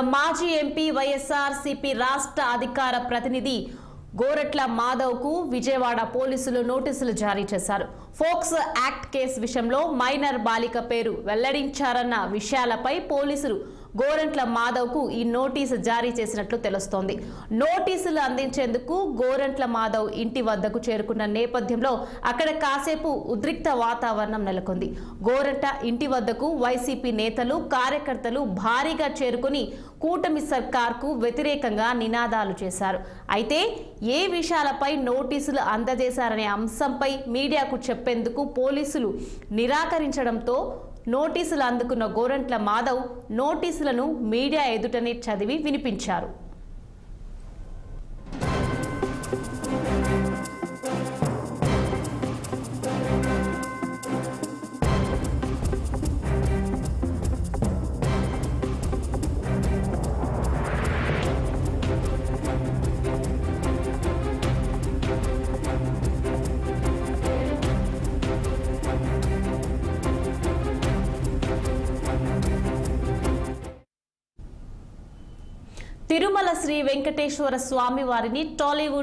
మాజీ ఎంపీ వైఎస్ఆర్సీపీ రాష్ట్ర అధికార ప్రతినిధి గోరట్ల మాధవ్ కు విజయవాడ పోలీసులు నోటీసులు జారీ చేశారు. ఫోక్స్ యాక్ట్ కేసు విషయంలో మైనర్ బాలిక పేరు వెల్లడించారన్న విషయాలపై పోలీసులు గోరంట్ల మాధవ్ కు ఈ నోటీసు జారీ చేసినట్లు తెలుస్తోంది. నోటీసులు అందించేందుకు గోరంట్ల మాధవ్ ఇంటి వద్దకు చేరుకున్న నేపథ్యంలో అక్కడ కాసేపు ఉద్రిక్త వాతావరణం నెలకొంది. గోరంట్ల ఇంటి వద్దకు వైసీపీ నేతలు, కార్యకర్తలు భారీగా చేరుకుని కూటమి సర్కార్కు వ్యతిరేకంగా నినాదాలు చేశారు. అయితే ఏ విషయాలపై నోటీసులు అందజేశారనే అంశంపై మీడియాకు చెప్పేందుకు పోలీసులు నిరాకరించడంతో నోటీసులు అందుకున్న గోరంట్ల మాధవ్ నోటీసులను మీడియా ఎదుటనే చదివి వినిపించారు. తిరుమల శ్రీ వెంకటేశ్వర స్వామి వారిని టాలీవుడ్